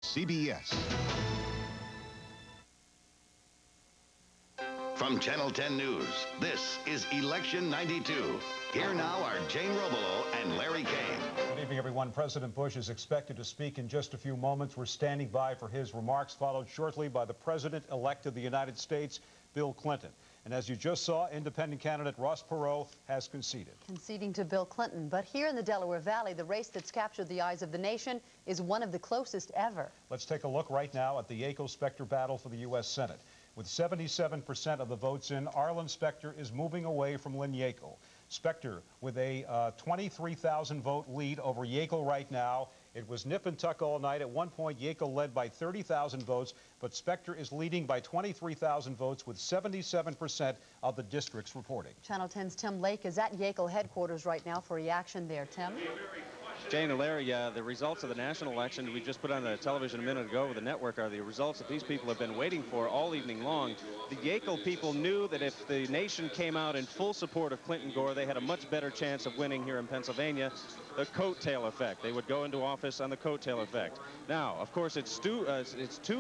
CBS. From Channel 10 News, this is Election 92. Here now are Jane Robelo and Larry Kane. Good evening, everyone. President Bush is expected to speak in just a few moments. We're standing by for his remarks, followed shortly by the President-elect of the United States, Bill Clinton. And as you just saw, independent candidate Ross Perot has conceded. Conceding to Bill Clinton. But here in the Delaware Valley, the race that's captured the eyes of the nation is one of the closest ever. Let's take a look right now at the Yackel-Specter battle for the U.S. Senate. With 77% of the votes in, Arlen Specter is moving away from Lynn Yackel. Specter with a 23,000 vote lead over Yackel right now. It was nip and tuck all night. At one point, Yackel led by 30,000 votes, but Specter is leading by 23,000 votes with 77% of the districts reporting. Channel 10's Tim Lake is at Yackel headquarters right now for reaction there. Tim? Jane and Larry, the results of the national election we just put on the television a minute ago with the network are the results that these people have been waiting for all evening long. The Yackel people knew that if the nation came out in full support of Clinton Gore, they had a much better chance of winning here in Pennsylvania. The coattail effect. They would go into office on the coattail effect. Now, of course, it's too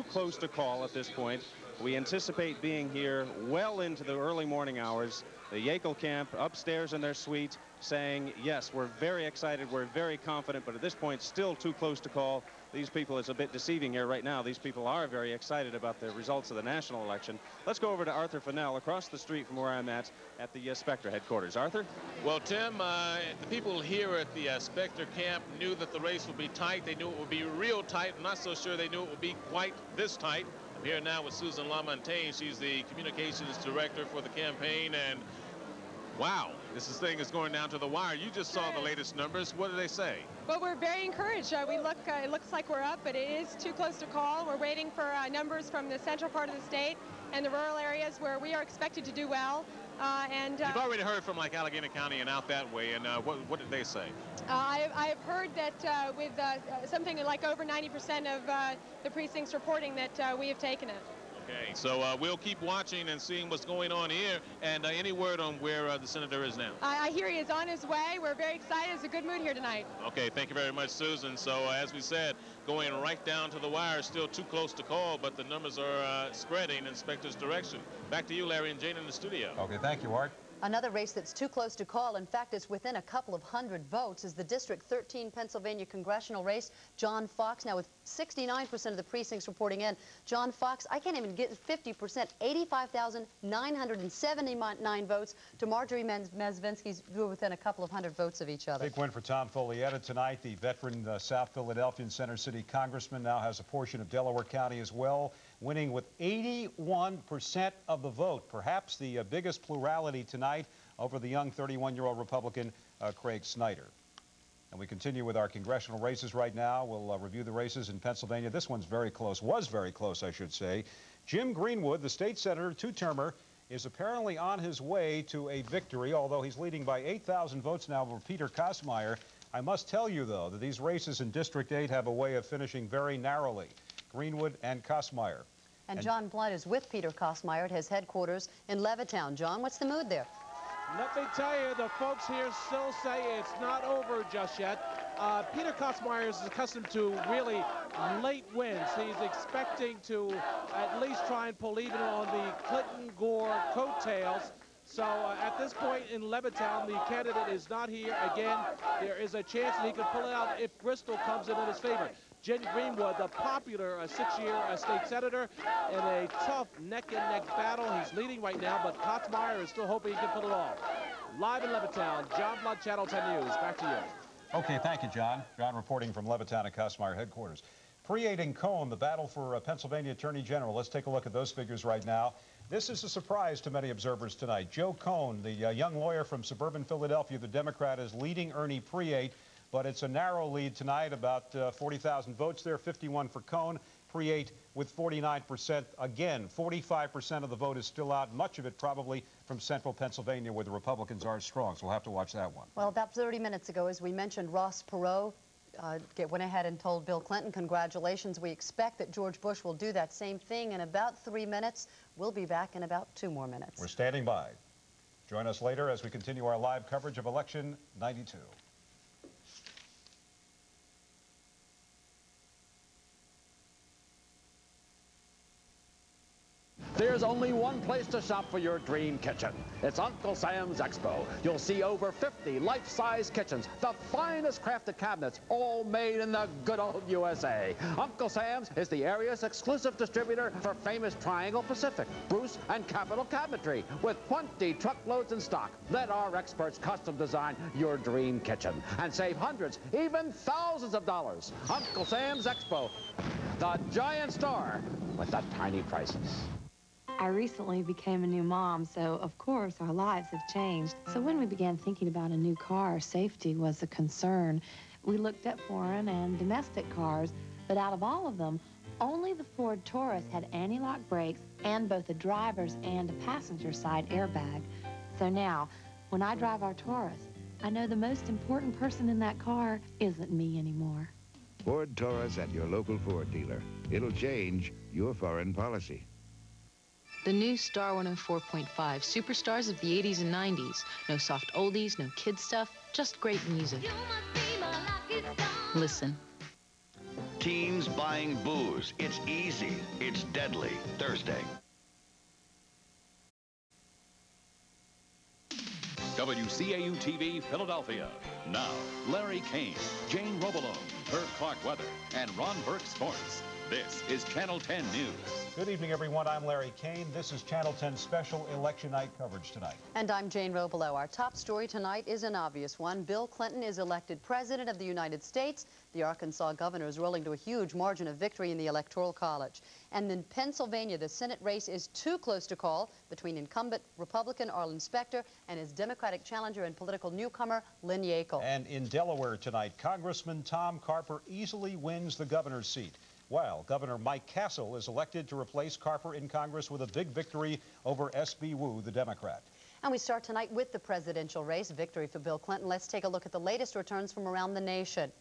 close to call at this point. We anticipate being here well into the early morning hours. The Yackel camp upstairs in their suite saying, yes, we're very excited, we're very confident, but at this point, still too close to call. These people, it's a bit deceiving here right now. These people are very excited about the results of the national election. Let's go over to Arthur Fennell across the street from where I'm at the Specter headquarters. Arthur? Well, Tim, the people here at the Specter camp knew that the race would be tight. They knew it would be real tight. I'm not so sure they knew it would be quite this tight. I'm here now with Susan LaMontagne. She's the communications director for the campaign, and wow, this thing is going down to the wire. You just saw the latest numbers. What do they say? Well, we're very encouraged. It looks like we're up, but it is too close to call. We're waiting for numbers from the central part of the state and the rural areas where we are expected to do well. You've already heard from like Allegheny County and out that way, and what did they say? I have heard that with something like over 90% of the precincts reporting that we have taken it. Okay, so we'll keep watching and seeing what's going on here. And any word on where the senator is now? I hear he is on his way. We're very excited. It's a good mood here tonight. Okay, thank you very much, Susan. So as we said, going right down to the wire, still too close to call, but the numbers are spreading in Specter's direction. Back to you, Larry and Jane, in the studio. Okay, thank you, Art. Another race that's too close to call, in fact, it's within a couple of hundred votes, is the District 13 Pennsylvania congressional race. John Fox, now with 69% of the precincts reporting in. John Fox, I can't even get 50%, 85,979 votes to Marjorie Mazvinsky's, who are within a couple of hundred votes of each other. Big win for Tom Follietta tonight. The veteran South Philadelphian Center City congressman now has a portion of Delaware County as well, winning with 81% of the vote. Perhaps the biggest plurality tonight over the young 31-year-old Republican Craig Snyder. And we continue with our congressional races right now. We'll review the races in Pennsylvania. This one's very close, was very close, I should say. Jim Greenwood, the state senator, two-termer, is apparently on his way to a victory, although he's leading by 8,000 votes now over Peter Kosmeyer. I must tell you, though, that these races in District 8 have a way of finishing very narrowly. Greenwood and Kosmeyer. And John Blunt is with Peter Kosmeyer at his headquarters in Levittown. John, what's the mood there? Let me tell you, the folks here still say it's not over just yet. Peter Kosmeyer is accustomed to really late wins. He's expecting to at least try and pull even on the Clinton-Gore coattails. So at this point in Levittown, the candidate is not here. Again, there is a chance that he could pull it out if Bristol comes in his favor. Jim Greenwood, the popular six-year state senator, in a tough neck-and-neck battle. He's leading right now, but Kosmeyer is still hoping he can pull it off. Live in Levittown, John Blunt, Channel 10 News. Back to you. Okay, thank you, John. John reporting from Levittown at Kosmeyer headquarters. Pre-8 in Cone, the battle for Pennsylvania Attorney General. Let's take a look at those figures right now. This is a surprise to many observers tonight. Joe Cone, the young lawyer from suburban Philadelphia, the Democrat, is leading Ernie Pre-8. But it's a narrow lead tonight, about 40,000 votes there, 51 for Cone, Pre-8 with 49%. Again, 45% of the vote is still out, much of it probably from central Pennsylvania where the Republicans are strong, so we'll have to watch that one. Well, about 30 minutes ago, as we mentioned, Ross Perot went ahead and told Bill Clinton, congratulations. We expect that George Bush will do that same thing in about 3 minutes. We'll be back in about 2 more minutes. We're standing by. Join us later as we continue our live coverage of Election 92. There's only one place to shop for your dream kitchen. It's Uncle Sam's Expo. You'll see over 50 life-size kitchens, the finest crafted cabinets, all made in the good old USA. Uncle Sam's is the area's exclusive distributor for famous Triangle Pacific, Bruce, and Capital Cabinetry, with 20 truckloads in stock. Let our experts custom design your dream kitchen and save hundreds, even thousands of dollars. Uncle Sam's Expo, the giant store with the tiny prices. I recently became a new mom, so of course our lives have changed. So when we began thinking about a new car, safety was a concern. We looked at foreign and domestic cars, but out of all of them, only the Ford Taurus had anti-lock brakes and both a driver's and a passenger side airbag. So now, when I drive our Taurus, I know the most important person in that car isn't me anymore. Ford Taurus at your local Ford dealer. It'll change your foreign policy. The new Star 104.5, superstars of the 80s and 90s. No soft oldies, no kid stuff, just great music. Listen. Teens buying booze. It's easy. It's deadly. Thursday. WCAU-TV, Philadelphia. Now, Larry Kane, Jane Robolone, Herb Clark Weather, and Ron Burke Sports. This is Channel 10 News. Good evening, everyone. I'm Larry Kane. This is Channel 10's special election night coverage tonight. And I'm Jane Robolone. Our top story tonight is an obvious one. Bill Clinton is elected President of the United States. The Arkansas governor is rolling to a huge margin of victory in the Electoral College. And in Pennsylvania, the Senate race is too close to call between incumbent Republican Arlen Specter and his Democratic challenger and political newcomer Lynn Yackel. And in Delaware tonight, Congressman Tom Carper easily wins the governor's seat, while Governor Mike Castle is elected to replace Carper in Congress with a big victory over S.B. Wu, the Democrat. And we start tonight with the presidential race, victory for Bill Clinton. Let's take a look at the latest returns from around the nation.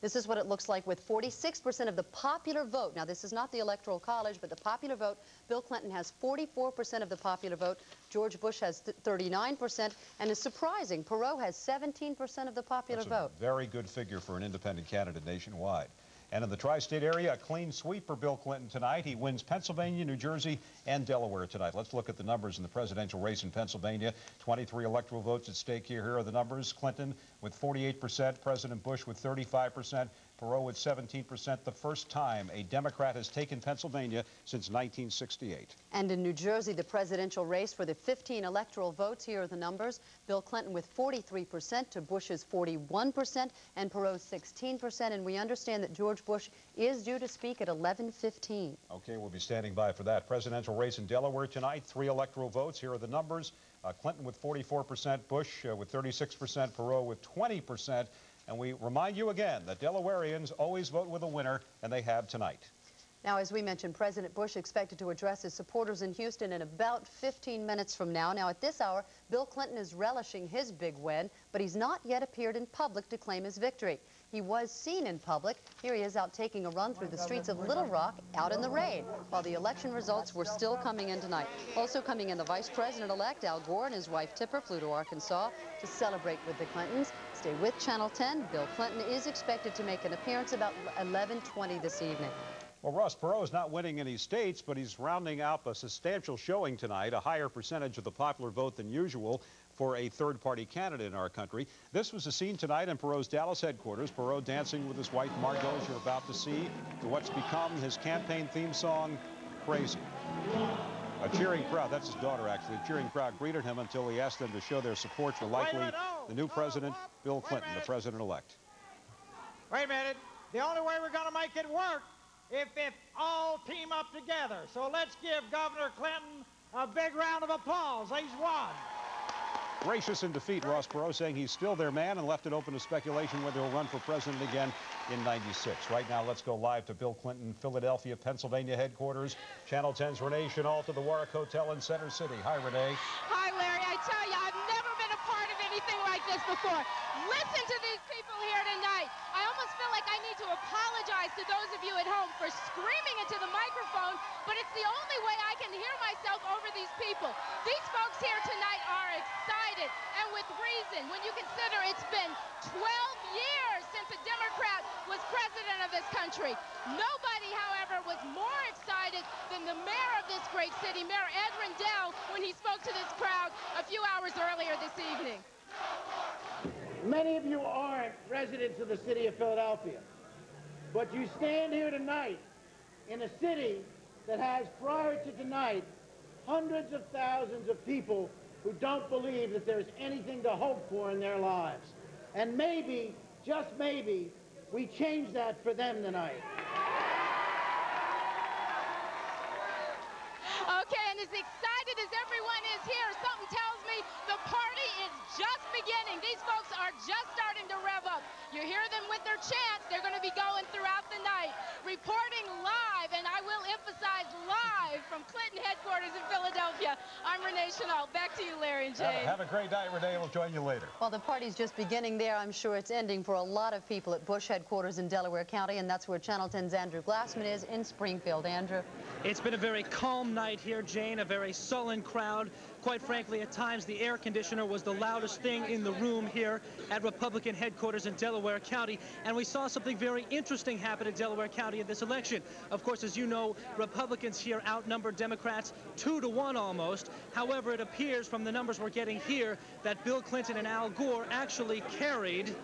This is what it looks like with 46% of the popular vote. Now, this is not the Electoral College, but the popular vote. Bill Clinton has 44% of the popular vote. George Bush has 39%. And it's surprising, Perot has 17% of the popular vote. A very good figure for an independent candidate nationwide. And in the tri-state area, a clean sweep for Bill Clinton tonight. He wins Pennsylvania, New Jersey, and Delaware tonight. Let's look at the numbers in the presidential race in Pennsylvania. 23 electoral votes at stake here. Here are the numbers. Clinton with 48%, President Bush with 35%, Perot with 17%. The first time a Democrat has taken Pennsylvania since 1968. And in New Jersey, the presidential race for the 15 electoral votes. Here are the numbers. Bill Clinton with 43% to Bush's 41% and Perot's 16%. And we understand that George Bush is due to speak at 11:15. Okay, we'll be standing by for that. Presidential race in Delaware tonight, 3 electoral votes. Here are the numbers. Clinton with 44%, Bush with 36%, Perot with 20%. And we remind you again that Delawareans always vote with a winner, and they have tonight. Now, as we mentioned, President Bush expected to address his supporters in Houston in about 15 minutes from now. Now, at this hour, Bill Clinton is relishing his big win, but he's not yet appeared in public to claim his victory. He was seen in public. Here he is out taking a run through the streets of Little Rock out in the rain, while the election results were still coming in tonight. Also coming in, the Vice President-elect Al Gore and his wife Tipper flew to Arkansas to celebrate with the Clintons. Stay with Channel 10. Bill Clinton is expected to make an appearance about 11:20 this evening. Well, Ross Perot is not winning any states, but he's rounding out a substantial showing tonight, a higher percentage of the popular vote than usual for a third-party candidate in our country. This was the scene tonight in Perot's Dallas headquarters. Perot dancing with his wife Margot, as you're about to see, to what's become his campaign theme song, Crazy. A cheering crowd, that's his daughter actually, a cheering crowd greeted him until he asked them to show their support for likely the new president, Bill Clinton, the president-elect. Wait a minute. The only way we're going to make it work if all team up together. So let's give Governor Clinton a big round of applause. He's won. Gracious in defeat, Ross Perot saying he's still their man and left it open to speculation whether he'll run for president again in '96. Right now, let's go live to Bill Clinton, Philadelphia, Pennsylvania headquarters. Channel 10's Renee Chenault to the Warwick Hotel in Center City. Hi, Renee. Hi, Larry. I tell you, I've never been a part of anything like this before. Listen to these people here tonight. I almost feel like I need to apologize to those of you at home for screaming into the microphone, but it's the only way I can hear myself over these people. These folks here tonight are excited, and with reason, when you consider it's been 12 years since a Democrat was president of this country. Nobody, however, was more excited than the mayor of this great city. Mayor Ed Rendell, when he spoke to this crowd a few hours earlier this evening. Many of you aren't residents of the city of Philadelphia, but you stand here tonight in a city that has, prior to tonight, hundreds of thousands of people who don't believe that there's anything to hope for in their lives. And maybe, just maybe, we change that for them tonight. Okay, and as excited as everyone is here, something tells me the party is just beginning. These folks are just starting to rev up. You hear them with their chants. They're going to be going throughout the night. Reporting live, and I will emphasize live, from Clinton headquarters in Philadelphia, I'm Renee Chenault. Back to you, Larry and Jane. Have a great night, Renee. We'll join you later. Well, the party's just beginning there. I'm sure it's ending for a lot of people at Bush headquarters in Delaware County, and that's where Channel 10's Andrew Glassman is in Springfield. Andrew? It's been a very calm night here, Jane, a very sullen crowd. Quite frankly, at times, the air conditioner was the loudest thing in the room here at Republican headquarters in Delaware County. And we saw something very interesting happen in Delaware County in this election. Of course, as you know, Republicans here outnumber Democrats 2-1 almost. However, it appears from the numbers we're getting here that Bill Clinton and Al Gore actually carried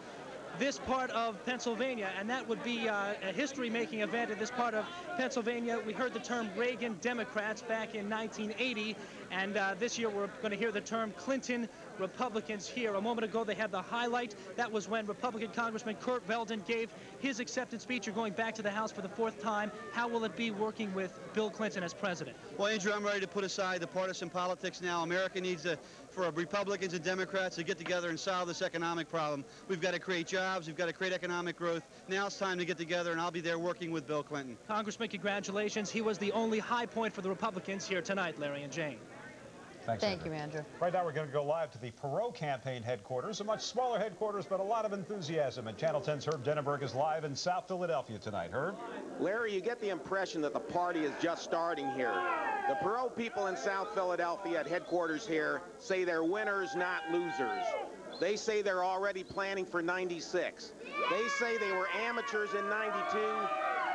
this part of Pennsylvania, and that would be a history-making event in this part of Pennsylvania. We heard the term Reagan Democrats back in 1980, and this year we're going to hear the term Clinton Republicans here. A moment ago, they had the highlight. That was when Republican Congressman Kurt Veldon gave his acceptance speech. You're going back to the House for the 4th time. How will it be working with Bill Clinton as president? Well, Andrew, I'm ready to put aside the partisan politics now. America needs for Republicans and Democrats to get together and solve this economic problem. We've got to create jobs. We've got to create economic growth. Now it's time to get together, and I'll be there working with Bill Clinton. Congressman, congratulations. He was the only high point for the Republicans here tonight, Larry and Jane. Thanks, Thank you, Andrew. Right now, we're going to go live to the Perot campaign headquarters, a much smaller headquarters, but a lot of enthusiasm. And Channel 10's Herb Denenberg is live in South Philadelphia tonight. Herb? Larry, you get the impression that the party is just starting here. The Perot people in South Philadelphia at headquarters here say they're winners, not losers. They say they're already planning for 96. They say they were amateurs in 92,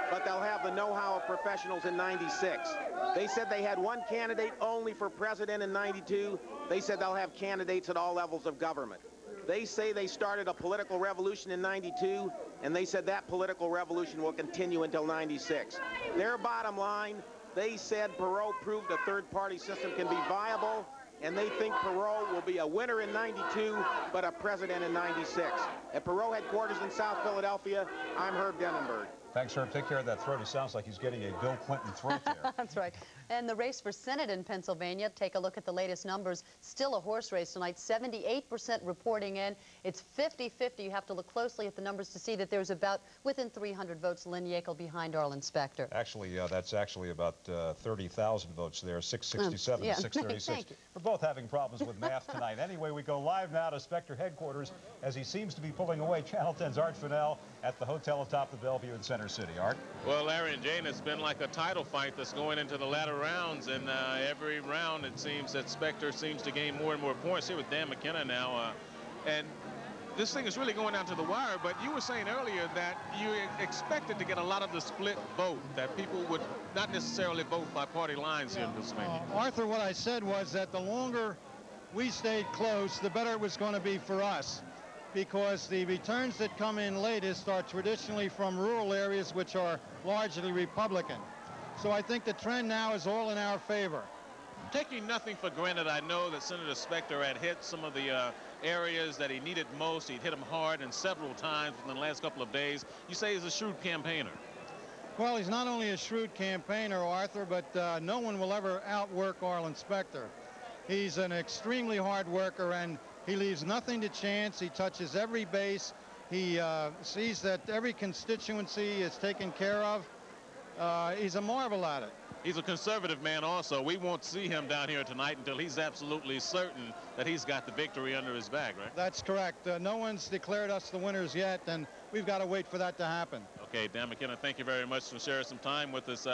but they'll have the know-how of professionals in 96. They said they had one candidate only for president in 92. They said they'll have candidates at all levels of government. They say they started a political revolution in 92, and they said that political revolution will continue until 96. Their bottom line, they said Perot proved a third-party system can be viable, and they think Perot will be a winner in 92, but a president in 96. At Perot headquarters in South Philadelphia, I'm Herb Denenberg. Thanks, Herb. Take care of that throat. He sounds like he's getting a Bill Clinton throat there. That's right. And the race for Senate in Pennsylvania, take a look at the latest numbers. Still a horse race tonight. 78% reporting in. It's 50-50. You have to look closely at the numbers to see that there's about within 300 votes. Lynn Yackel behind Arlen Specter. Actually, that's actually about 30,000 votes there, 667 to 636. We're both having problems with math tonight. Anyway, we go live now to Specter headquarters as he seems to be pulling away Channel 10's Art Fennell at the hotel atop the Bellevue in Center City. Art? Well, Larry and Jane, it's been like a title fight that's going into the latter rounds, and every round it seems that Specter seems to gain more and more points. Here with Dan McKenna now, and this thing is really going down to the wire, but you were saying earlier that you expected to get a lot of the split vote, that people would not necessarily vote by party lines here in Pennsylvania. Arthur, what I said was that the longer we stayed close, the better it was going to be for us, because the returns that come in latest are traditionally from rural areas which are largely Republican. So I think the trend now is all in our favor. Taking nothing for granted, I know that Senator Specter had hit some of the areas that he needed most. He'd hit them hard and several times in the last couple of days. You say he's a shrewd campaigner. Well, he's not only a shrewd campaigner, Arthur, but no one will ever outwork Arlen Specter. He's an extremely hard worker, and he leaves nothing to chance. He touches every base. He sees that every constituency is taken care of. He's a marvel at it. He's a conservative man also. We won't see him down here tonight until he's absolutely certain that he's got the victory under his bag, right? That's correct. No one's declared us the winners yet, and we've got to wait for that to happen. Okay, Dan McKenna, thank you very much for sharing some time with us.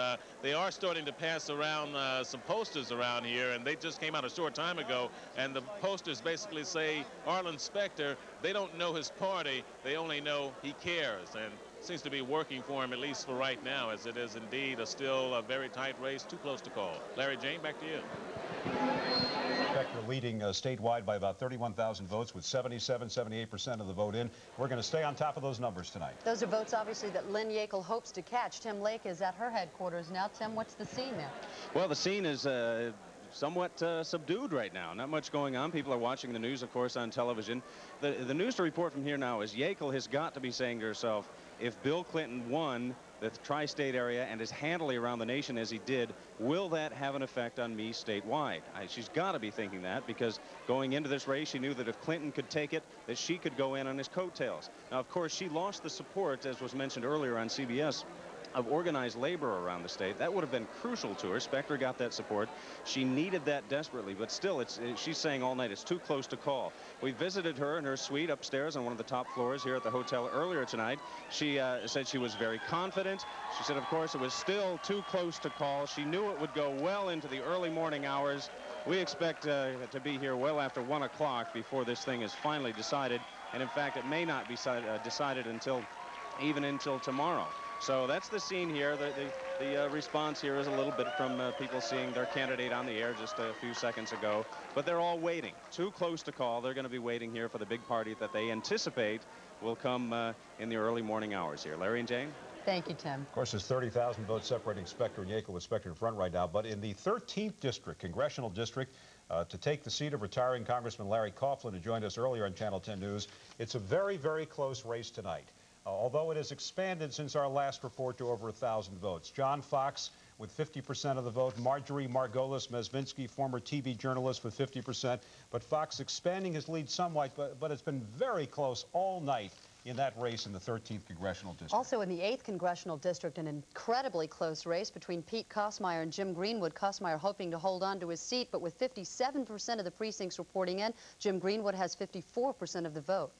They are starting to pass around some posters around here, and they just came out a short time ago, and the posters basically say Arlen Specter. They don't know his party. They only know he cares. And seems to be working for him, at least for right now, as it is indeed still a very tight race, too close to call. Larry Jane, back to you. Specter leading statewide by about 31,000 votes with 77-78% of the vote in. We're going to stay on top of those numbers tonight. Those are votes, obviously, that Lynn Yackel hopes to catch. Tim Lake is at her headquarters now. Tim, what's the scene there? Well, the scene is somewhat subdued right now. Not much going on. People are watching the news, of course, on television. The news to report from here now is Yackel has got to be saying to herself, if Bill Clinton won the tri-state area and as handily around the nation as he did, will that have an effect on me statewide? She's got to be thinking that, because going into this race, she knew that if Clinton could take it, that she could go in on his coattails. Now, of course, she lost the support, as was mentioned earlier on CBS, of organized labor around the state. That would have been crucial to her. Specter got that support. She needed that desperately, but still, she's saying all night it's too close to call. We visited her in her suite upstairs on one of the top floors here at the hotel earlier tonight. She said she was very confident. She said, of course, it was still too close to call. She knew it would go well into the early morning hours. We expect to be here well after 1 o'clock before this thing is finally decided. And in fact, it may not be decided until tomorrow. So that's the scene here. The response here is a little bit from people seeing their candidate on the air just a few seconds ago. But they're all waiting. Too close to call. They're going to be waiting here for the big party that they anticipate will come in the early morning hours here. Larry and Jane? Thank you, Tim. Of course, there's 30,000 votes separating Specter and Yackel, with Specter in front right now. But in the 13th district, congressional district, to take the seat of retiring Congressman Larry Coughlin, who joined us earlier on Channel 10 News, it's a very, very close race tonight. Although it has expanded since our last report to over 1,000 votes. John Fox with 50% of the vote. Marjorie Margolis-Mezvinsky, former TV journalist, with 50%. But Fox expanding his lead somewhat, but it's been very close all night in that race in the 13th congressional district. Also in the 8th congressional district, an incredibly close race between Pete Kosmeyer and Jim Greenwood. Kosmeyer hoping to hold on to his seat, but with 57% of the precincts reporting in, Jim Greenwood has 54% of the vote.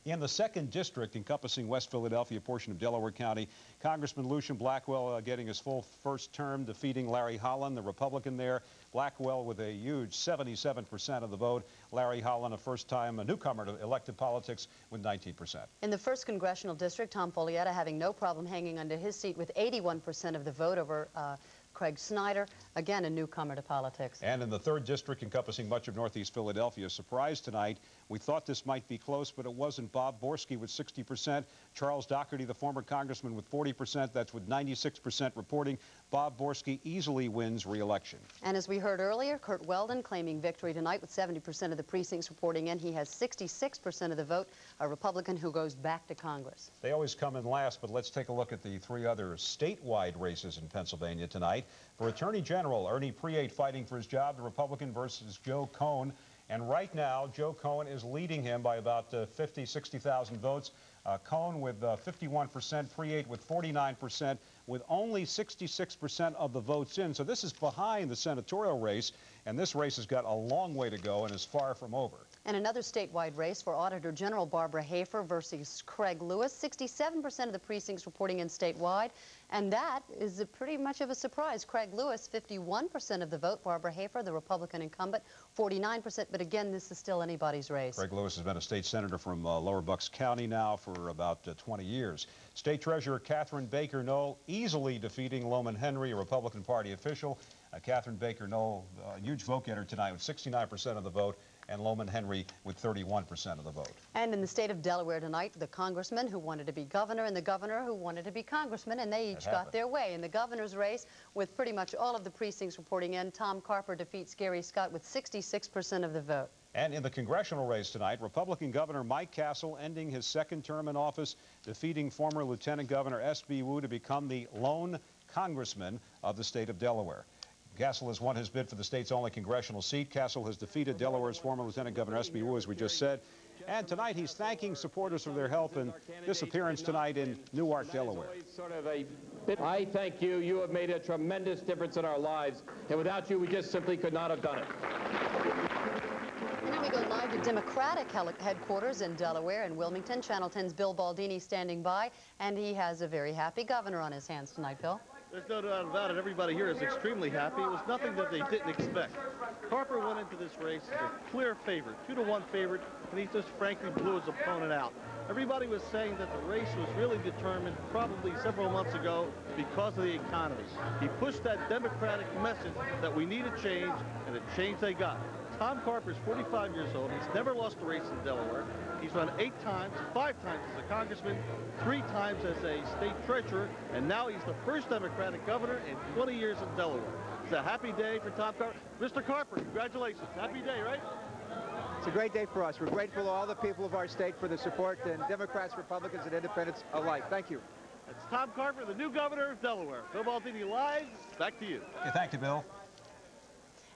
In the 2nd district, encompassing West Philadelphia, portion of Delaware County, Congressman Lucian Blackwell getting his full first term, defeating Larry Holland, the Republican there. Blackwell with a huge 77% of the vote. Larry Holland, a first-time newcomer to elected politics, with 19%. In the 1st congressional district, Tom Follietta having no problem hanging onto his seat with 81% of the vote over Craig Snyder, again a newcomer to politics. And in the 3rd district, encompassing much of northeast Philadelphia, surprise tonight. We thought this might be close, but it wasn't. Bob Borski with 60%. Charles Doherty, the former congressman, with 40%. That's with 96% reporting. Bob Borski easily wins re-election. And as we heard earlier, Kurt Weldon claiming victory tonight with 70% of the precincts reporting in. He has 66% of the vote, a Republican who goes back to Congress. They always come in last, but let's take a look at the 3 other statewide races in Pennsylvania tonight. For Attorney General, Ernie Priate fighting for his job, the Republican versus Joe Cohn. And right now, Joe Cohn is leading him by about 60,000 votes. Cohn with 51%, Priate with 49%, with only 66% of the votes in. So this is behind the senatorial race, and this race has got a long way to go and is far from over. And another statewide race for Auditor General Barbara Hafer versus Craig Lewis. 67% of the precincts reporting in statewide, and that is pretty much of a surprise. Craig Lewis, 51% of the vote. Barbara Hafer, the Republican incumbent, 49%. But again, this is still anybody's race. Craig Lewis has been a state senator from Lower Bucks County now for about 20 years. State Treasurer Catherine Baker Knoll easily defeating Loman Henry, a Republican Party official. Catherine Baker Knoll, a huge vote getter tonight with 69% of the vote, and Loman Henry with 31% of the vote. And in the state of Delaware tonight, the congressman who wanted to be governor and the governor who wanted to be congressman, and they each got their way. In the governor's race, with pretty much all of the precincts reporting in, Tom Carper defeats Gary Scott with 66% of the vote. And in the congressional race tonight, Republican Governor Mike Castle ending his 2nd term in office, defeating former Lieutenant Governor S.B. Wu to become the lone congressman of the state of Delaware. Castle has won his bid for the state's only congressional seat. Castle has defeated Delaware's former Lieutenant Governor S.B. Wu, as we just said. And tonight he's thanking supporters for their help in this appearance tonight in Newark, Delaware. I thank you. You have made a tremendous difference in our lives. And without you, we just simply could not have done it. And now we go live to Democratic headquarters in Delaware and Wilmington. Channel 10's Bill Baldini standing by. And he has a very happy governor on his hands tonight, Bill. There's no doubt about it. Everybody here is extremely happy. It was nothing that they didn't expect. Carper went into this race as a clear favorite, 2-1 favorite, and he just frankly blew his opponent out. Everybody was saying that the race was really determined probably several months ago because of the economy. He pushed that Democratic message that we need a change, and a change they got. Tom Carper's 45 years old. He's never lost a race in Delaware. He's run 8 times, 5 times as a congressman, 3 times as a state treasurer, and now he's the first Democratic governor in 20 years in Delaware. It's a happy day for Tom Carper. Mr. Carper, congratulations. Happy day, right? It's a great day for us. We're grateful to all the people of our state for the support, and Democrats, Republicans, and independents alike. Thank you. It's Tom Carper, the new governor of Delaware. Bill Baldini live. Back to you. Okay, thank you, Bill.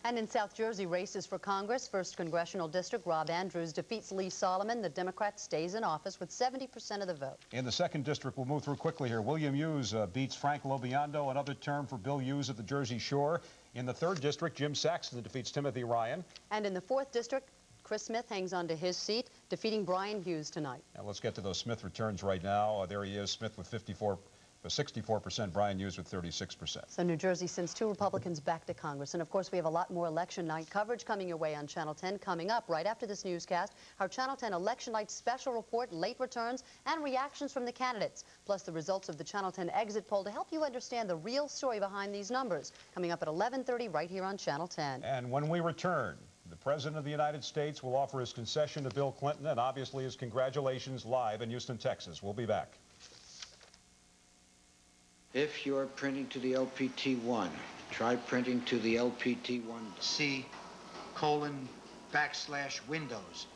And in South Jersey, races for Congress, 1st Congressional District, Rob Andrews defeats Lee Solomon. The Democrat stays in office with 70% of the vote. In the 2nd District, we'll move through quickly here. William Hughes beats Frank Lobiando, another term for Bill Hughes at the Jersey Shore. In the 3rd District, Jim Saxton defeats Timothy Ryan. And in the 4th District, Chris Smith hangs on to his seat, defeating Brian Hughes tonight. Now let's get to those Smith returns right now. There he is, Smith with 64%, Brian Hughes with 36%. So New Jersey sends 2 Republicans back to Congress. And of course, we have a lot more election night coverage coming your way on Channel 10. Coming up right after this newscast, our Channel 10 election night special report, late returns, and reactions from the candidates. Plus the results of the Channel 10 exit poll to help you understand the real story behind these numbers. Coming up at 11:30 right here on Channel 10. And when we return, the President of the United States will offer his concession to Bill Clinton and obviously his congratulations live in Houston, Texas. We'll be back. If you're printing to the LPT1, try printing to the LPT1C:\Windows.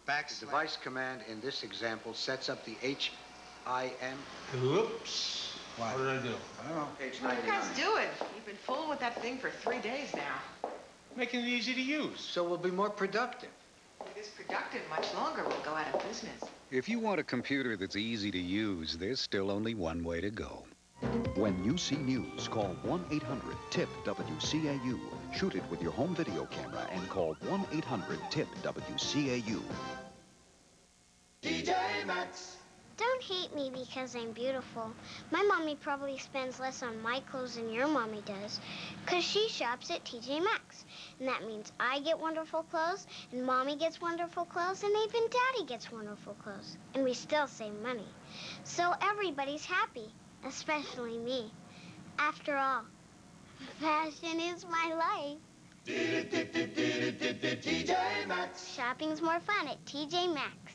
The device command in this example sets up the HIM. Oops. What did I do? I don't know. Page What are you 99. guys doing? You've been fooling with that thing for 3 days now. Making it easy to use. So we'll be more productive. If it's productive much longer, we'll go out of business. If you want a computer that's easy to use, there's still only one way to go. When you see news, call 1-800-TIP-WCAU. Shoot it with your home video camera and call 1-800-TIP-WCAU. TJ Maxx. Don't hate me because I'm beautiful. My mommy probably spends less on my clothes than your mommy does, because she shops at TJ Maxx. And that means I get wonderful clothes, and mommy gets wonderful clothes, and even daddy gets wonderful clothes. And we still save money. So everybody's happy, especially me. After all, fashion is my life. TJ Maxx. Shopping's more fun at TJ Maxx.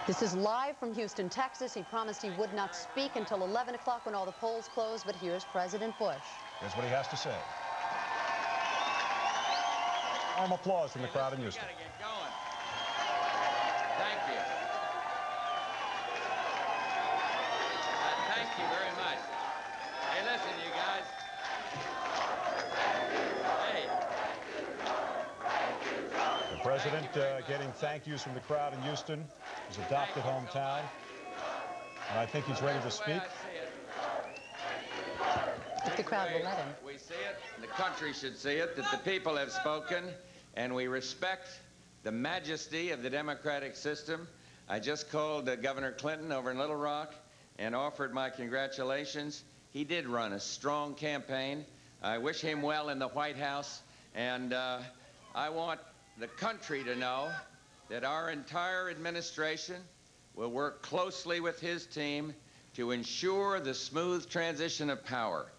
This is live from Houston, Texas. He promised he would not speak until 11 o'clock when all the polls close, but here's President Bush. Here's what he has to say. Warm applause from the crowd in Houston. Thank you. Thank you very much. Hey, listen, you guys. Hey. The president getting thank yous from the crowd in Houston, his adopted hometown. And I think he's ready to speak. If the crowd will let him. We see it, and the country should see it, that the people have spoken, and we respect the majesty of the democratic system. I just called Governor Clinton over in Little Rock and offered my congratulations. He did run a strong campaign. I wish him well in the White House, and I want the country to know that our entire administration will work closely with his team to ensure the smooth transition of power.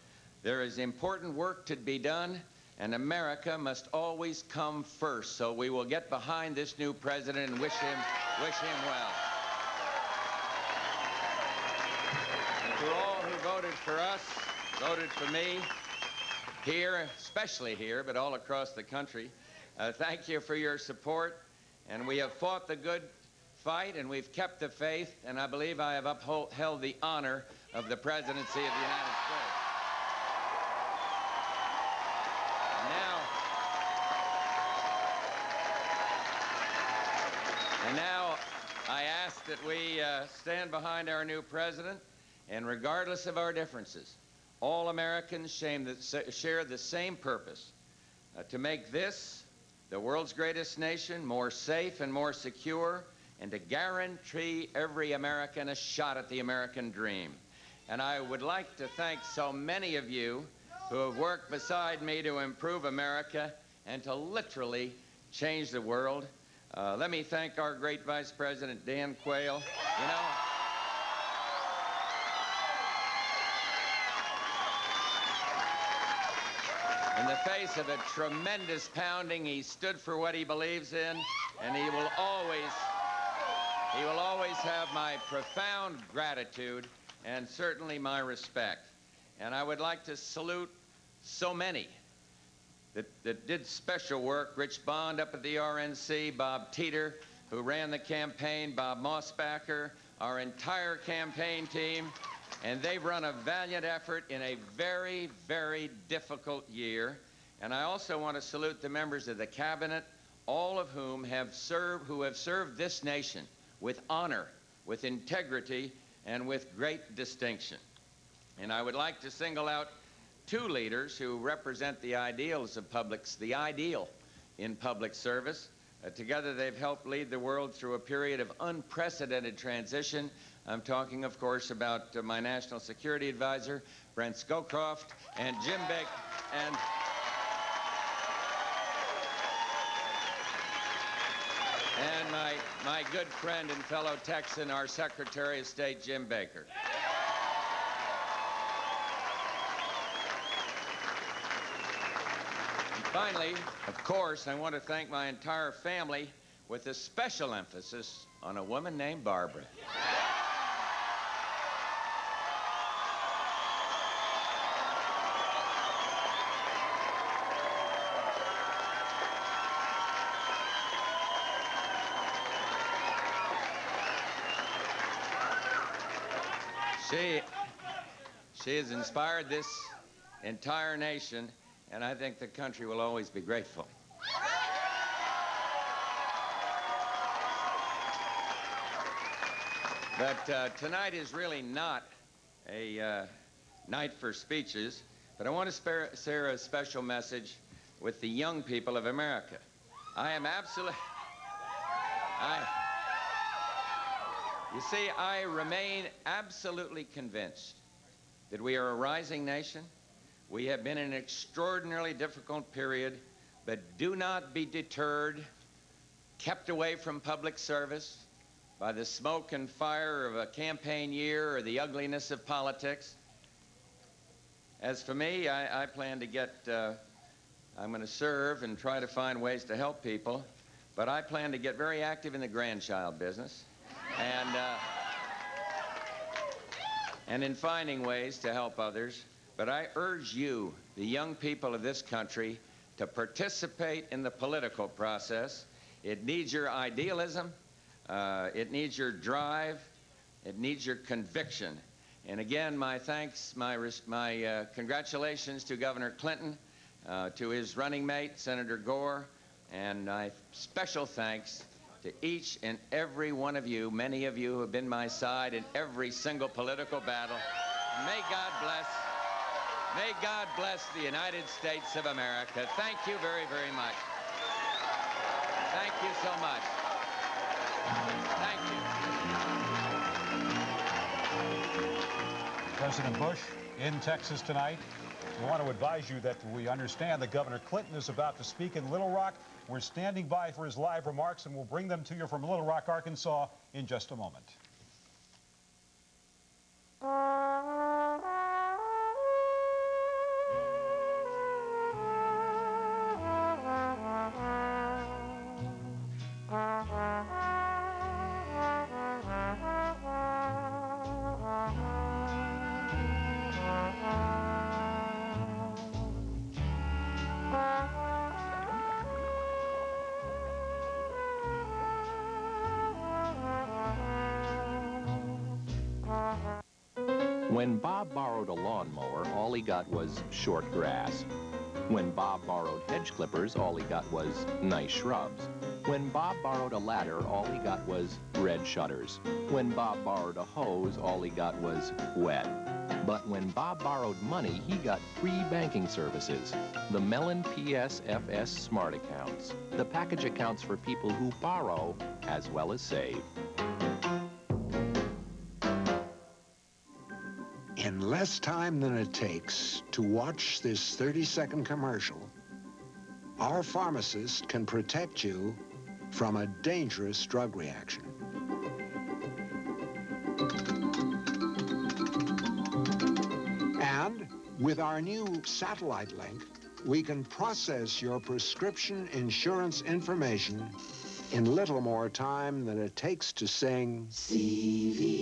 There is important work to be done, and America must always come first. So we will get behind this new president and wish him well. And to all who voted for us, voted for me, here, especially here, but all across the country, thank you for your support. And we have fought the good fight, and we've kept the faith, and I believe I have upheld the honor of the presidency of the United States. And now I ask that we stand behind our new president, and regardless of our differences, all Americans share the same purpose, to make this, the world's greatest nation, more safe and more secure, and to guarantee every American a shot at the American dream. And I would like to thank so many of you who have worked beside me to improve America and to literally change the world. Let me thank our great Vice President, Dan Quayle. You know, in the face of a tremendous pounding, he stood for what he believes in, and he will always have my profound gratitude and certainly my respect. And I would like to salute so many that did special work. Rich Bond up at the RNC, Bob Teeter, who ran the campaign, Bob Mossbacher, our entire campaign team, and they've run a valiant effort in a very, very difficult year. And I also want to salute the members of the cabinet, all of whom have served this nation with honor, with integrity, and with great distinction. And I would like to single out two leaders who represent the ideals of the ideal in public service. Together they've helped lead the world through a period of unprecedented transition. I'm talking, of course, about my National Security Advisor, Brent Scowcroft, and Jim Baker, and my good friend and fellow Texan, our Secretary of State, Jim Baker. Finally, of course, I want to thank my entire family with a special emphasis on a woman named Barbara. She has inspired this entire nation, and I think the country will always be grateful. But tonight is really not a night for speeches, but I want to share a special message with the young people of America. You see, I remain absolutely convinced that we are a rising nation. We have been in an extraordinarily difficult period, but do not be deterred, kept away from public service by the smoke and fire of a campaign year or the ugliness of politics. As for me, I plan to I'm going to serve and try to find ways to help people, but I plan to get very active in the grandchild business and in finding ways to help others. But I urge you, the young people of this country, to participate in the political process. It needs your idealism, it needs your drive, it needs your conviction. And again, my thanks, my congratulations to Governor Clinton, to his running mate, Senator Gore, and my special thanks to each and every one of you, many of you who have been my side in every single political battle. May God bless the United States of America. Thank you very, very much. Thank you so much. Thank you. President Bush in Texas tonight. We want to advise you that we understand that Governor Clinton is about to speak in Little Rock. We're standing by for his live remarks, and we'll bring them to you from Little Rock, Arkansas in just a moment. When Bob borrowed a lawnmower, all he got was short grass. When Bob borrowed hedge clippers, all he got was nice shrubs. When Bob borrowed a ladder, all he got was red shutters. When Bob borrowed a hose, all he got was wet. But when Bob borrowed money, he got free banking services. The Mellon PSFS Smart Accounts. The package accounts for people who borrow as well as save. In less time than it takes to watch this 30-second commercial, our pharmacist can protect you from a dangerous drug reaction. And with our new satellite link, we can process your prescription insurance information in little more time than it takes to sing CVS.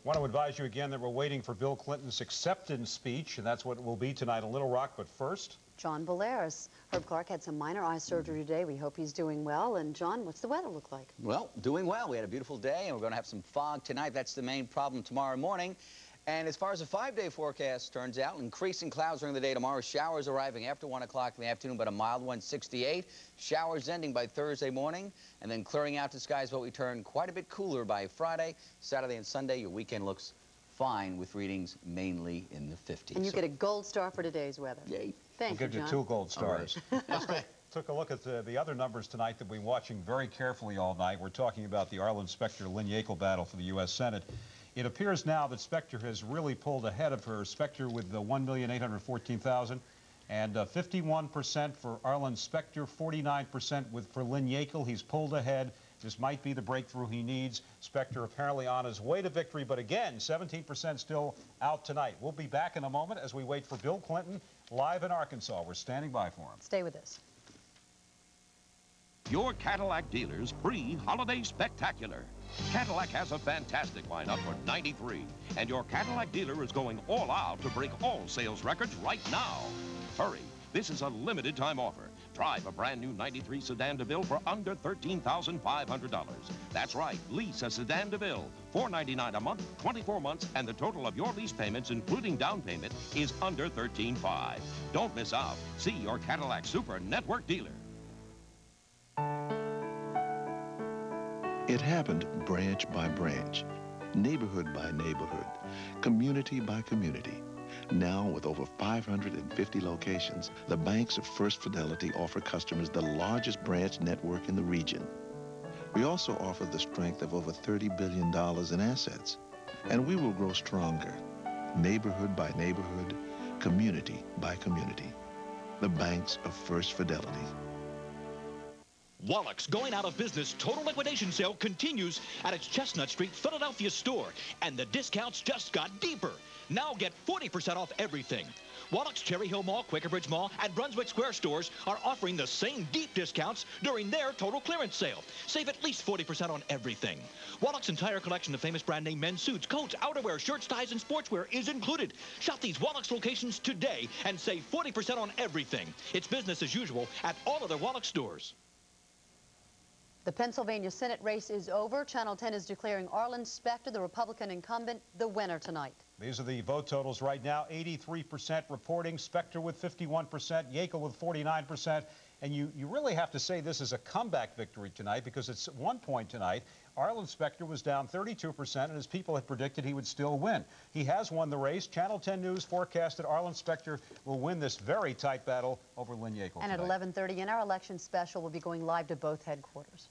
I want to advise you again that we're waiting for Bill Clinton's acceptance speech, and that's what it will be tonight in Little Rock. But first, John Belair's. Herb Clark had some minor eye surgery today. We hope he's doing well. And John, what's the weather look like? Well, doing well. We had a beautiful day, and we're going to have some fog tonight. That's the main problem tomorrow morning. And as far as the 5-day forecast turns out, increasing clouds during the day tomorrow. Showers arriving after 1 o'clock in the afternoon, but a mild one, 68. Showers ending by Thursday morning, and then clearing out the skies, but we turn quite a bit cooler by Friday. Saturday and Sunday, your weekend looks fine with readings mainly in the 50s. And you get a gold star for today's weather. Yay. Thank you, John. We'll give you 2 gold stars. Took a look at the other numbers tonight that we've been watching very carefully all night. We're talking about the Arlen Specter-Lynn Yackel battle for the U.S. Senate. It appears now that Specter has really pulled ahead of her. Specter with the 1,814,000, and 51% for Arlen Specter, 49% for Lynn Yackel. He's pulled ahead. This might be the breakthrough he needs. Specter apparently on his way to victory, but again, 17% still out tonight. We'll be back in a moment as we wait for Bill Clinton live in Arkansas. We're standing by for him. Stay with us. Your Cadillac dealer's pre-holiday spectacular. Cadillac has a fantastic lineup for '93, and your Cadillac dealer is going all out to break all sales records right now. Hurry, this is a limited time offer. Drive a brand new '93 Sedan DeVille for under $13,500. That's right, lease a Sedan DeVille, $499 a month, 24 months, and the total of your lease payments, including down payment, is under $13,500. Don't miss out. See your Cadillac Super Network dealer. It happened branch by branch, neighborhood by neighborhood, community by community. Now, with over 550 locations, the banks of First Fidelity offer customers the largest branch network in the region. We also offer the strength of over $30 billion in assets, and we will grow stronger, neighborhood by neighborhood, community by community. The banks of First Fidelity. Wallach's going out of business total liquidation sale continues at its Chestnut Street, Philadelphia store, and the discounts just got deeper. Now get 40% off everything. Wallach's Cherry Hill Mall, Quaker Bridge Mall, and Brunswick Square stores are offering the same deep discounts during their total clearance sale. Save at least 40% on everything. Wallach's entire collection of famous brand name men's suits, coats, outerwear, shirts, ties, and sportswear is included. Shop these Wallach's locations today and save 40% on everything. It's business as usual at all other Wallach's stores. The Pennsylvania Senate race is over. Channel 10 is declaring Arlen Specter, the Republican incumbent, the winner tonight. These are the vote totals right now. 83% reporting, Specter with 51%, Yackel with 49%. And you really have to say this is a comeback victory tonight, because at one point tonight, Arlen Specter was down 32%, and as people had predicted, he would still win. He has won the race. Channel 10 News forecasted Arlen Specter will win this very tight battle over Lynn Yackel And tonight. at 11:30 in our election special, we'll be going live to both headquarters.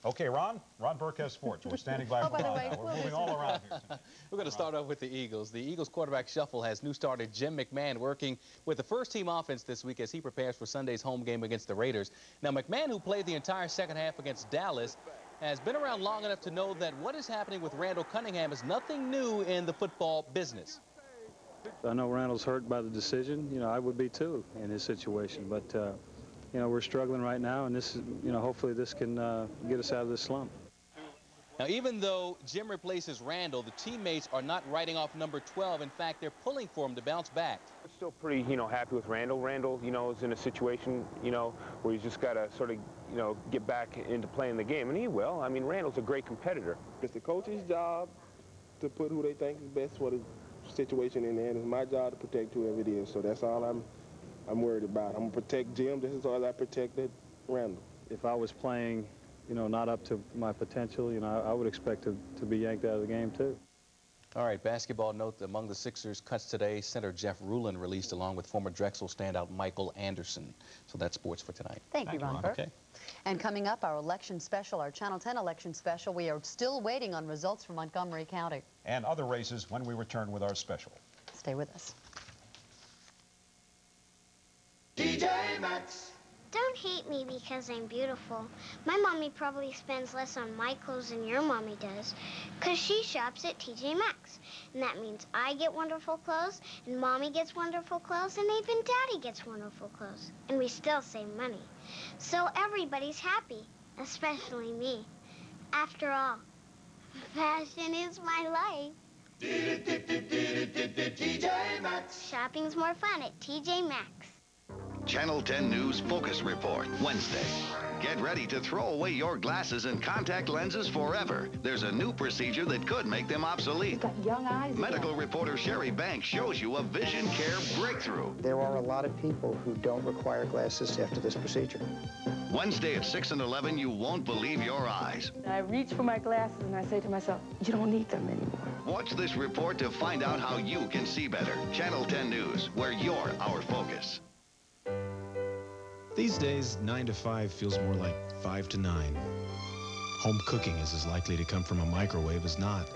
Okay, Ron Burke has sports. We're standing by for by the Ron way, now. We're moving all around here. We're going to start off with the Eagles. The Eagles quarterback shuffle has new starter Jim McMahon working with the first-team offense this week as he prepares for Sunday's home game against the Raiders. Now, McMahon, who played the entire second half against Dallas, has been around long enough to know that what is happening with Randall Cunningham is nothing new in the football business. I know Randall's hurt by the decision. You know, I would be too in his situation. But, you know, we're struggling right now, and this is, you know, hopefully this can get us out of this slump. Now, even though Jim replaces Randall, the teammates are not writing off number 12. In fact, they're pulling for him to bounce back. We're still pretty, you know, happy with Randall. Randall, you know, is in a situation, you know, where he's just got to sort of, you know, get back into playing the game, and he will. I mean, Randall's a great competitor. It's the coach's job to put who they think is best for the situation in there, and it's my job to protect whoever it is. So that's all I'm worried about. I'm going to protect Jim just as hard as I protected Randall. If I was playing, you know, not up to my potential, you know, I would expect to be yanked out of the game too. All right, basketball note, among the Sixers cuts today, center Jeff Rulin released along with former Drexel standout Michael Anderson. So that's sports for tonight. Thank you, Ron. Okay. And coming up, our election special, our Channel 10 election special. We are still waiting on results from Montgomery County. And other races when we return with our special. Stay with us. TJ Maxx. Don't hate me because I'm beautiful. My mommy probably spends less on my clothes than your mommy does, because she shops at TJ Maxx. And that means I get wonderful clothes, and mommy gets wonderful clothes, and even daddy gets wonderful clothes. And we still save money. So everybody's happy, especially me. After all, fashion is my life. TJ Maxx. Shopping's more fun at TJ Maxx. Channel 10 News Focus Report, Wednesday. Get ready to throw away your glasses and contact lenses forever. There's a new procedure that could make them obsolete. You've got young eyes. Medical reporter Sherry Banks shows you a vision care breakthrough. There are a lot of people who don't require glasses after this procedure. Wednesday at 6 and 11, you won't believe your eyes. I reach for my glasses and I say to myself, you don't need them anymore. Watch this report to find out how you can see better. Channel 10 News, where you're our focus. These days, 9 to 5 feels more like 5 to 9. Home cooking is as likely to come from a microwave as not.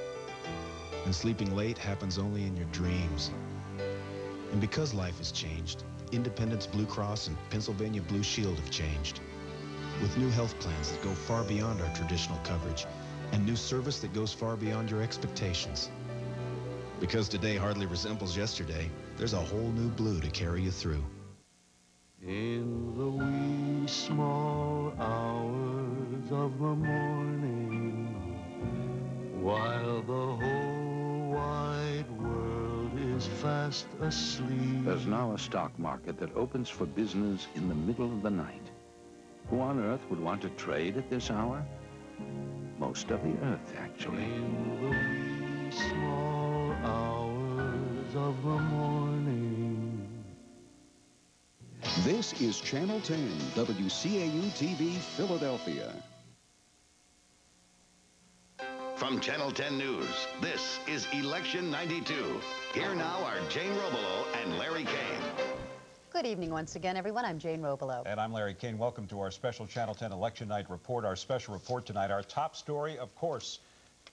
And sleeping late happens only in your dreams. And because life has changed, Independence Blue Cross and Pennsylvania Blue Shield have changed. With new health plans that go far beyond our traditional coverage and new service that goes far beyond your expectations. Because today hardly resembles yesterday, there's a whole new blue to carry you through. In the wee small hours of the morning, while the whole wide world is fast asleep. There's now a stock market that opens for business in the middle of the night. Who on earth would want to trade at this hour? Most of the earth, actually. In the wee small hours of the morning. This is Channel 10, WCAU-TV, Philadelphia. From Channel 10 News, this is Election 92. Here now are Jane Robelo and Larry Kane. Good evening once again, everyone. I'm Jane Robelo. And I'm Larry Kane. Welcome to our special Channel 10 Election Night report. Our special report tonight, our top story, of course,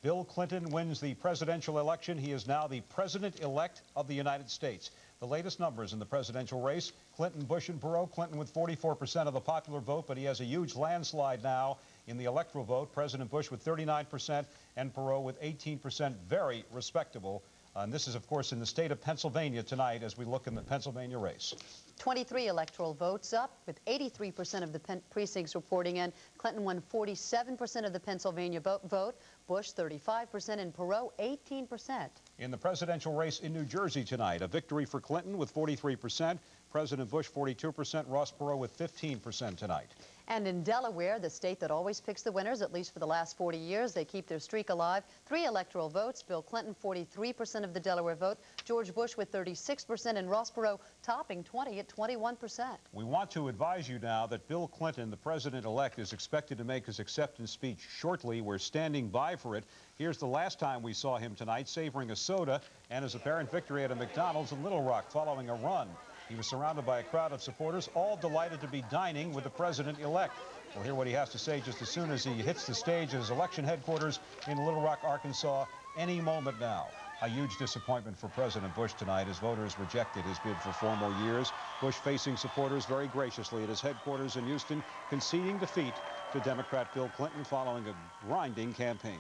Bill Clinton wins the presidential election. He is now the president-elect of the United States. The latest numbers in the presidential race, Clinton, Bush, and Perot. Clinton with 44% of the popular vote, but he has a huge landslide now in the electoral vote. President Bush with 39% and Perot with 18%. Very respectable. And this is, of course, in the state of Pennsylvania tonight as we look in the Pennsylvania race. 23 electoral votes up, with 83% of the precincts reporting in. Clinton won 47% of the Pennsylvania vote, Bush 35%, and Perot 18%. In the presidential race in New Jersey tonight, a victory for Clinton with 43%, President Bush 42%, Ross Perot with 15% tonight. And in Delaware, the state that always picks the winners, at least for the last 40 years, they keep their streak alive. 3 electoral votes, Bill Clinton 43% of the Delaware vote, George Bush with 36%, and Ross Perot topping 20 at 21%. We want to advise you now that Bill Clinton, the president-elect, is expected to make his acceptance speech shortly. We're standing by for it. Here's the last time we saw him tonight, savoring a soda and his apparent victory at a McDonald's in Little Rock following a run. He was surrounded by a crowd of supporters, all delighted to be dining with the president-elect. We'll hear what he has to say just as soon as he hits the stage at his election headquarters in Little Rock, Arkansas, any moment now. A huge disappointment for President Bush tonight as voters rejected his bid for 4 more years. Bush facing supporters very graciously at his headquarters in Houston, conceding defeat to Democrat Bill Clinton following a grinding campaign.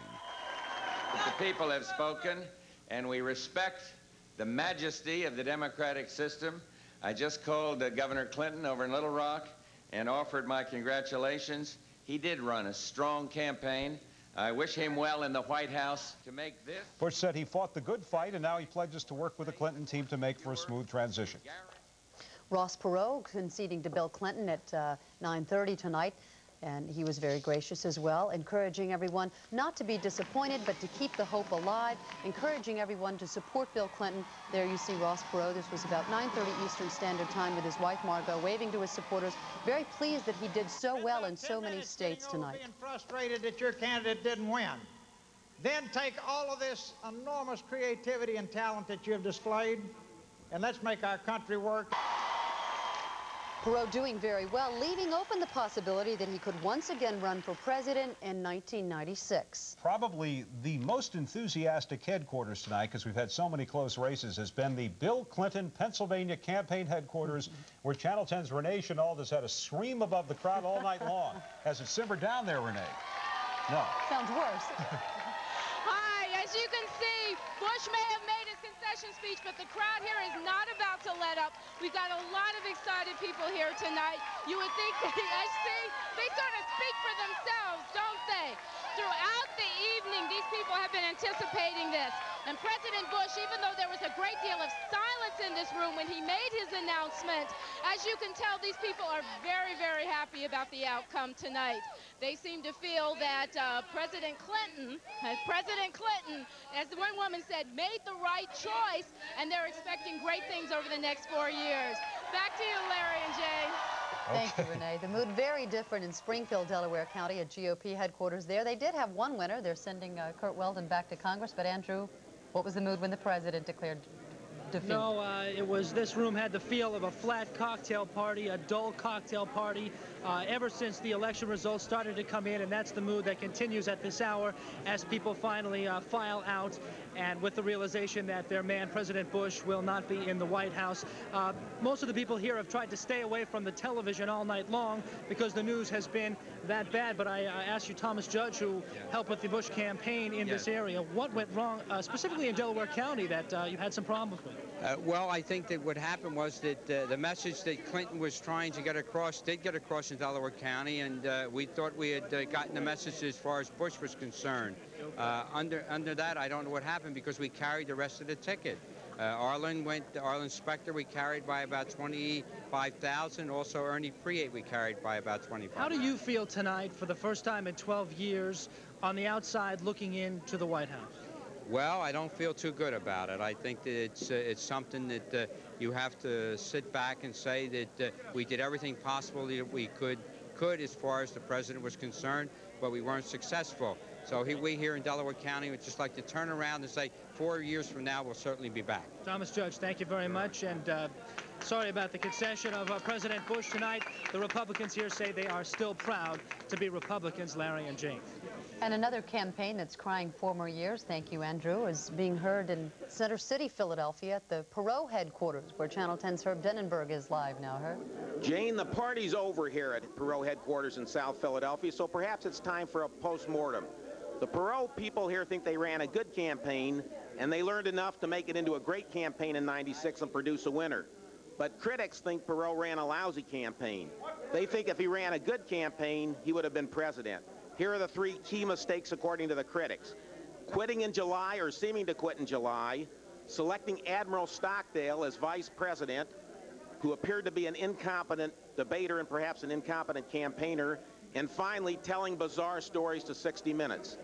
The people have spoken, and we respect the majesty of the democratic system. I just called Governor Clinton over in Little Rock and offered my congratulations. He did run a strong campaign. I wish him well in the White House to make this. Bush said he fought the good fight, and now he pledges to work with the Clinton team to make for a smooth transition. Ross Perot conceding to Bill Clinton at 9:30 tonight. And he was very gracious as well, encouraging everyone not to be disappointed, but to keep the hope alive, encouraging everyone to support Bill Clinton. There you see Ross Perot. This was about 9:30 Eastern Standard Time with his wife, Margot, waving to his supporters, very pleased that he did so well in so many states tonight. Being frustrated that your candidate didn't win. then take all of this enormous creativity and talent that you've displayed, and let's make our country work. Perot doing very well, leaving open the possibility that he could once again run for president in 1996. Probably the most enthusiastic headquarters tonight, because we've had so many close races, has been the Bill Clinton, Pennsylvania campaign headquarters, where Channel 10's Renee Chenault has had a scream above the crowd all night long. Has it simmered down there, Renee? No. Sounds worse. Hi, as you can see, Bush may have made his concession speech, but the crowd here is not about to let up. We've got a lot of excited people here tonight. You would think that, they sort of speak for themselves, don't they? Throughout the evening, these people have been anticipating this. And President Bush, even though there was a great deal of silence in this room when he made his announcement, as you can tell, these people are very, very happy about the outcome tonight. They seem to feel that President Clinton, as the one woman said, made the right choice, and they're expecting great things over the next 4 years. Back to you, Larry and Jay. Thank you, Renee. The mood very different in Springfield, Delaware County, at GOP headquarters there. They did have one winner. They're sending Kurt Weldon back to Congress. But, Andrew, what was the mood when the president declared defeat? No, this room had the feel of a flat cocktail party, a dull cocktail party, ever since the election results started to come in, and that's the mood that continues at this hour as people finally file out, and with the realization that their man, President Bush, will not be in the White House. Most of the people here have tried to stay away from the television all night long because the news has been that bad, but I asked you, Thomas Judge, who helped with the Bush campaign in this area, what went wrong, specifically in Delaware County, that you had some problems with? Well, I think that what happened was that the message that Clinton was trying to get across did get across in Delaware County, and we thought we had gotten the message as far as Bush was concerned. Under that, I don't know what happened because we carried the rest of the ticket. Arlen Specter we carried by about 25,000. Also Ernie Priate we carried by about 25,000. How do you feel tonight for the first time in 12 years on the outside looking into the White House? Well, I don't feel too good about it. I think that it's something that you have to sit back and say that we did everything possible that we could as far as the president was concerned, but we weren't successful. So we here in Delaware County would just like to turn around and say 4 years from now we'll certainly be back. Thomas Judge, thank you very much, and sorry about the concession of President Bush tonight. The Republicans here say they are still proud to be Republicans, Larry and Jane. And another campaign that's crying 4 more years, thank you, Andrew, is being heard in Center City, Philadelphia, at the Perot headquarters, where Channel 10's Herb Denenberg is live now. Herb? Jane, the party's over here at Perot headquarters in South Philadelphia, so perhaps it's time for a post-mortem. The Perot people here think they ran a good campaign, and they learned enough to make it into a great campaign in '96 and produce a winner. But critics think Perot ran a lousy campaign. They think if he ran a good campaign, he would have been president. Here are the 3 key mistakes according to the critics. Quitting in July or seeming to quit in July, selecting Admiral Stockdale as vice president, who appeared to be an incompetent debater and perhaps an incompetent campaigner, and finally telling bizarre stories to 60 Minutes.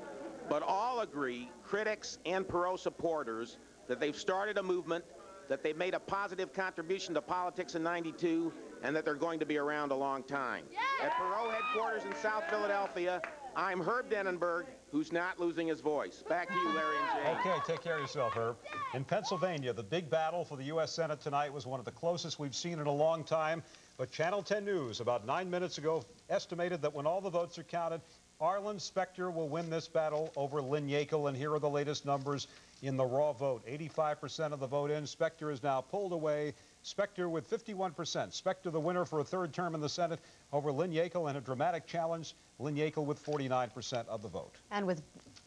But all agree, critics and Perot supporters, that they've started a movement, that they've made a positive contribution to politics in '92, and that they're going to be around a long time. At Perot headquarters in South Philadelphia, I'm Herb Denenberg, who's not losing his voice. Back to you, Larry and Jane. Okay, take care of yourself, Herb. In Pennsylvania, the big battle for the U.S. Senate tonight was one of the closest we've seen in a long time. But Channel 10 News, about 9 minutes ago, estimated that when all the votes are counted, Arlen Specter will win this battle over Lynn Yackel. And here are the latest numbers in the raw vote. 85% of the vote in. Specter is now pulled away. Specter with 51%. Specter the winner for a 3rd term in the Senate over Lynn Yackel, and a dramatic challenge, Lynn Yackel with 49% of the vote. And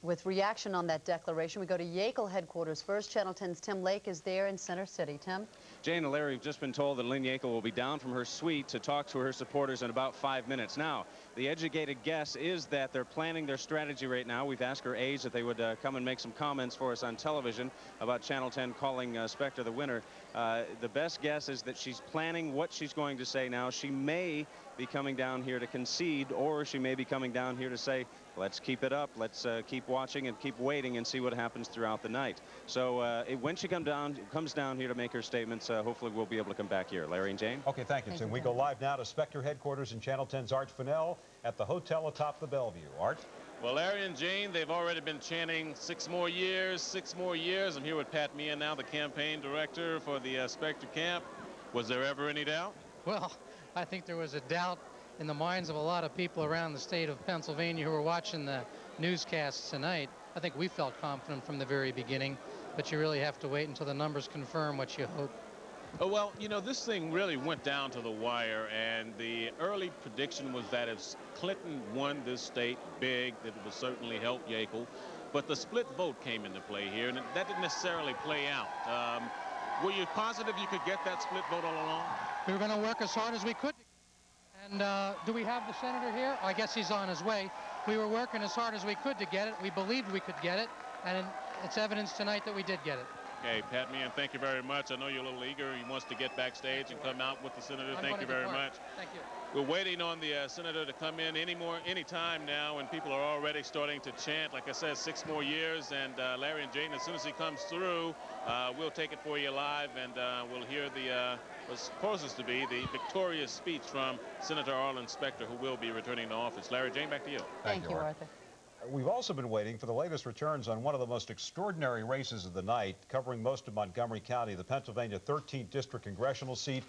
with reaction on that declaration, we go to Yackel headquarters first. Channel 10's Tim Lake is there in Center City. Tim? Jane and Larry have just been told that Lynn Yackel will be down from her suite to talk to her supporters in about 5 minutes. Now, the educated guess is that they're planning their strategy right now. We've asked her aides if they would come and make some comments for us on television about Channel 10 calling Specter the winner. The best guess is that she's planning what she's going to say now. She may be coming down here to concede, or she may be coming down here to say, let's keep it up, let's keep watching and keep waiting and see what happens throughout the night. So when she comes down here to make her statements, hopefully we'll be able to come back here. Larry and Jane? Okay, thank you, Tim. We go live now to Specter headquarters in Channel 10's Art Fennell at the hotel atop the Bellevue. Art? Well, Larry and Jane, they've already been chanting 6 more years, 6 more years. I'm here with Pat Meehan now, the campaign director for the Spectre camp. Was there ever any doubt? Well, I think there was a doubt in the minds of a lot of people around the state of Pennsylvania who were watching the newscasts tonight. I think we felt confident from the very beginning, but you really have to wait until the numbers confirm what you hope. Oh, well, you know, this thing really went down to the wire, and the early prediction was that if Clinton won this state big, that it would certainly help Yackel. But the split vote came into play here, and that didn't necessarily play out. Were you positive you could get that split vote all along? We were going to work as hard as we could. And do we have the senator here? I guess he's on his way. We were working as hard as we could to get it. We believed we could get it, and it's evidence tonight that we did get it. Okay, Pat Meehan, thank you very much. I know you're a little eager. He wants to get backstage and come out with the senator. Thank you very much. Thank you. We're waiting on the senator to come in any time now, and people are already starting to chant. Like I said, 6 more years, and Larry and Jane, as soon as he comes through, we'll take it for you live, and we'll hear what supposes to be the victorious speech from Senator Arlen Specter, who will be returning to office. Larry, Jane, back to you. Thank you, Arthur. We've also been waiting for the latest returns on one of the most extraordinary races of the night, covering most of Montgomery County, the Pennsylvania 13th District Congressional seat.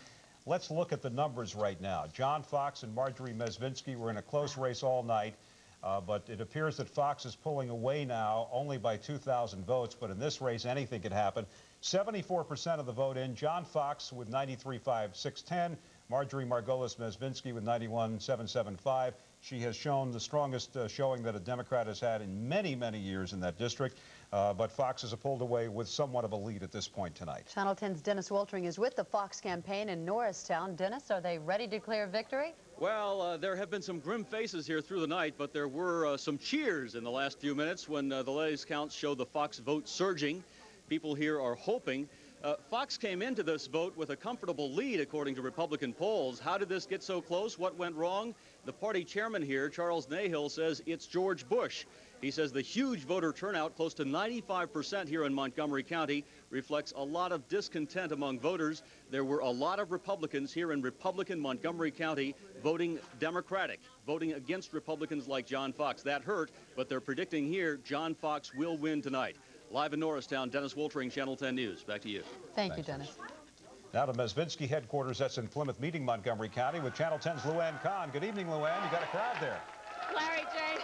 Let's look at the numbers right now. John Fox and Marjorie Mezvinsky were in a close race all night, but it appears that Fox is pulling away now only by 2,000 votes, but in this race, anything could happen. 74% of the vote in. John Fox with 93,510. Marjorie Margolis Mezvinsky with 91,775. She has shown the strongest showing that a Democrat has had in many, many years in that district. But Fox has pulled away with somewhat of a lead at this point tonight. Channel 10's Dennis Woltering is with the Fox campaign in Norristown. Dennis, are they ready to declare victory? Well, there have been some grim faces here through the night, but there were some cheers in the last few minutes when the latest counts showed the Fox vote surging. People here are hoping. Fox came into this vote with a comfortable lead, according to Republican polls. How did this get so close? What went wrong? The party chairman here, Charles Nahill, says it's George Bush. He says the huge voter turnout, close to 95% here in Montgomery County, reflects a lot of discontent among voters. There were a lot of Republicans here in Republican Montgomery County voting Democratic, voting against Republicans like John Fox. That hurt, but they're predicting here John Fox will win tonight. Live in Norristown, Dennis Woltering, Channel 10 News. Back to you. Thank you, Dennis. Now to Mezvinsky headquarters. That's in Plymouth Meeting, Montgomery County, with Channel 10's Luann Kahn. Good evening, Luann. You got a crowd there. Larry, Jane.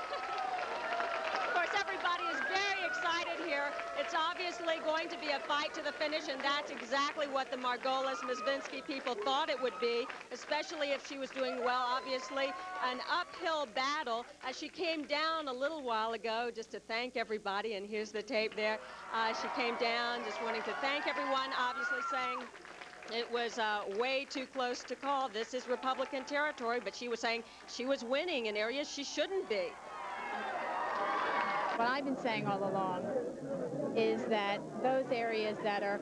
Of course, everybody is very excited here. It's obviously going to be a fight to the finish, and that's exactly what the Margolis-Mezvinsky people thought it would be, especially if she was doing well. Obviously, an uphill battle as she came down a little while ago just to thank everybody, and here's the tape there. She came down just wanting to thank everyone, obviously saying it was way too close to call. This is Republican territory, but she was saying she was winning in areas she shouldn't be. What I've been saying all along is that those areas that are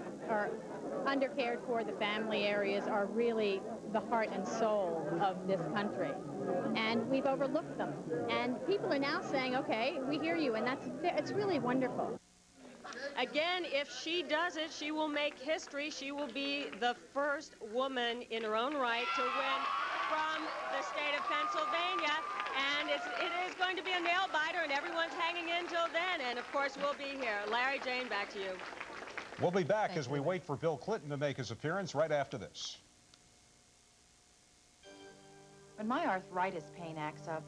undercared for, the family areas, are really the heart and soul of this country. And we've overlooked them. And people are now saying, okay, we hear you, and it's really wonderful. Again, if she does it, she will make history. She will be the first woman in her own right to win from the state of Pennsylvania. And it is going to be a nail-biter, and everyone's hanging in till then. And, of course, we'll be here. Larry, Jane, back to you. We'll be back as we wait for Bill Clinton to make his appearance right after this. When my arthritis pain acts up,